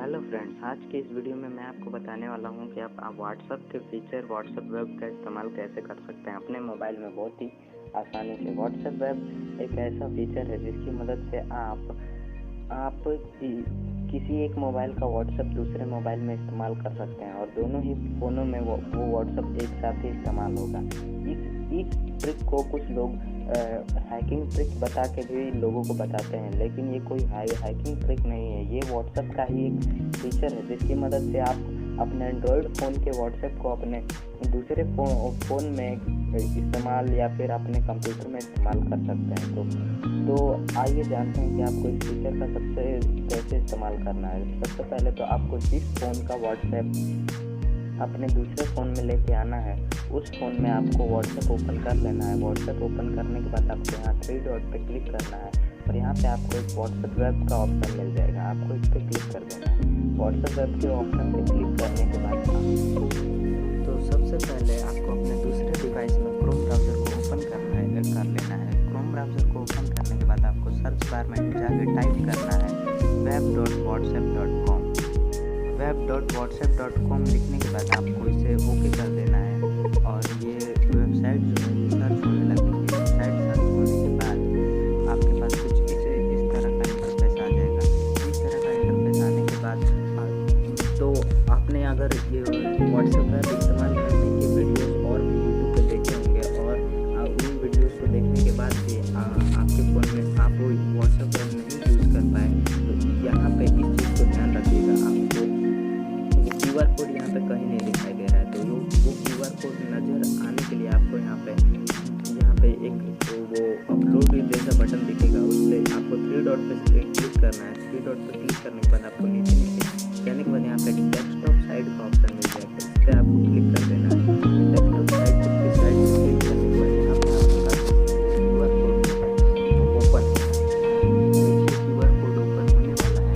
Hello friends, आज के इस वीडियो में मैं आपको बताने वाला हूं कि आप व्हाट्सएप के फीचर व्हाट्सएप वेब का इस्तेमाल कैसे कर सकते हैं अपने मोबाइल में बहुत ही आसानी से। व्हाट्सएप वेब एक ऐसा फीचर है जिसकी मदद से आप किसी एक मोबाइल का व्हाट्सएप दूसरे मोबाइल में इस्तेमाल कर सकते हैं और दोनों ही फ़ोनों में वो व्हाट्सएप एक साथ ही इस्तेमाल होगा। इस ट्रिक को कुछ लोग हैकिंग ट्रिक बता के भी लोगों को बताते हैं, लेकिन ये कोई हैकिंग ट्रिक नहीं है। ये व्हाट्सएप का ही एक फीचर है जिसकी मदद से आप अपने एंड्रॉयड फ़ोन के व्हाट्सएप को अपने दूसरे फ़ोन में इस्तेमाल या फिर अपने कंप्यूटर में इस्तेमाल कर सकते हैं। तो आइए जानते हैं कि आपको इस फीचर का कैसे इस्तेमाल करना है। सबसे पहले तो आपको जिस फ़ोन का व्हाट्सएप अपने दूसरे फ़ोन में लेके आना है उस फ़ोन में आपको व्हाट्सएप ओपन कर लेना है। व्हाट्सएप ओपन करने के बाद आपको यहाँ 3 डॉट पे क्लिक करना है और यहाँ पे आपको एक व्हाट्सएप वेब का ऑप्शन मिल जाएगा। आपको इस पर क्लिक कर देना है। व्हाट्सएप वेब के ऑप्शन पे क्लिक करने के बाद तो सबसे पहले आपको अपने दूसरे डिवाइस में क्रोम ब्राउज़र को ओपन कर लेना है। क्रोम ब्राउज़र को ओपन करने के बाद आपको सर्च बार में जाकर टाइप करना है web.whatsapp.com। web.whatsapp.com लिखने के बाद आपको इसे ओके कर देना है और ये वेबसाइट जो है सर्च होने लगेगी। वेबसाइट सर्च होने के बाद आपके पास कुछ इस तरह का इंटरफेस आ जाएगा। इस तरह का इंटरफेस आने के बाद तो आपने अगर ये व्हाट्सएप ऐप इस्तेमाल करने की वीडियोस और भी यूट्यूब पे देखे होंगे और उन वीडियोस को देखने के बाद भी आपके फ़ोन में आप वो व्हाट्सएप ऐप नहीं यूज़ कर पाए, तो यहाँ पे इस चीज़ को ध्यान रखिएगा। आपको QR कोड यहाँ पे कहीं नहीं दिखाई दे रहा है, तो वो QR कोड नज़र आने के लिए आपको यहाँ पे एक वो अपलोड जैसा बटन दिखेगा, उस पर आपको 3 डॉट पे क्लिक करना है। 3 डॉट पे क्लिक करने के बाद आपको नीचे जाने के बाद यहाँ पे डेस्कटॉप साइड का ऑप्शन मिल जाएगा। इस पर आपको क्लिक कर देना है। डेस्कटॉप साइड पे क्लिक करने के बाद यहाँ पे आपके पास QR कोड ओपन है। देखिए QR कोड ओपन होने वाला है।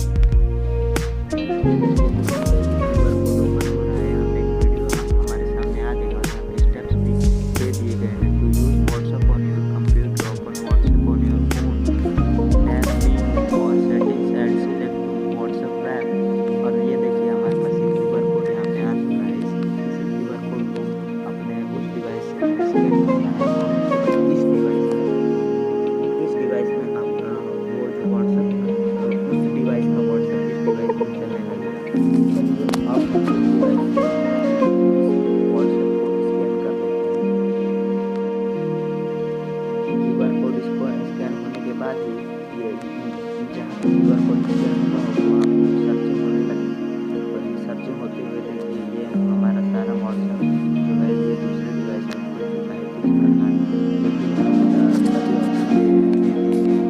सर्चिंग होते हुए देखिए ये हमारा सारा व्हाट्सएप जो है ये दूसरे डिवाइस में खुल चुका है। किस प्रकार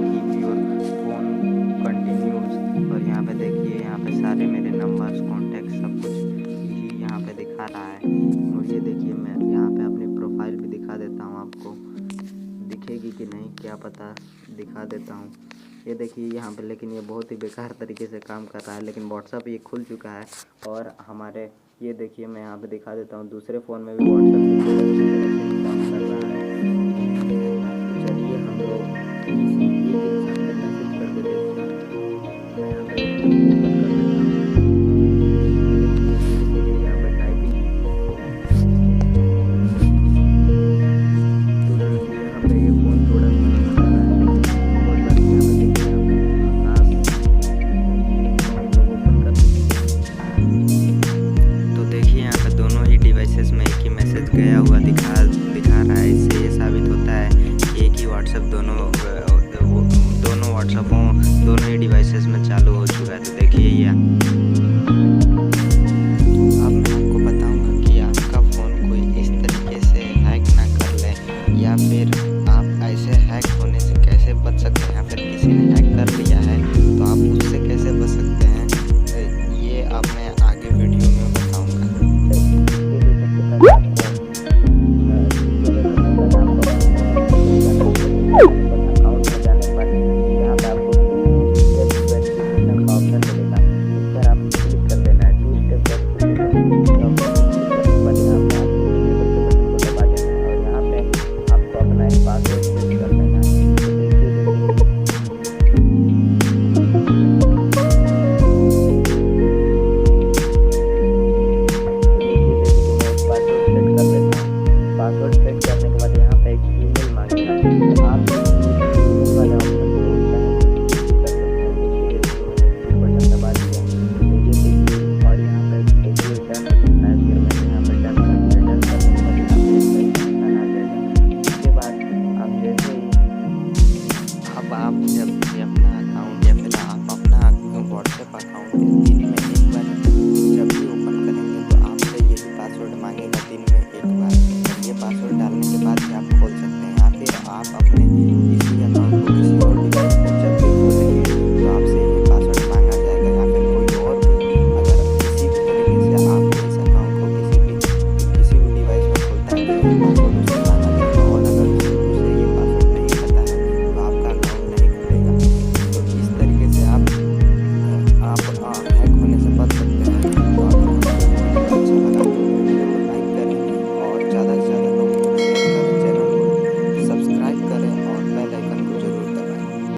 कीप योर फोन कंटिन्यूज और यहाँ पे देखिए यहाँ पे सारे मेरे नंबर्स कॉन्टैक्ट सब कुछ ही यहाँ पे दिखा रहा है। और ये देखिए मैं यहाँ पे अपनी प्रोफाइल भी दिखा देता हूँ, आपको दिखेगी कि नहीं क्या पता, दिखा देता हूँ। ये देखिए यहाँ पे, लेकिन ये बहुत ही बेकार तरीके से काम कर रहा है, लेकिन व्हाट्सएप ये खुल चुका है। और हमारे ये देखिए मैं यहाँ पे दिखा देता हूँ दूसरे फ़ोन में भी व्हाट्सएप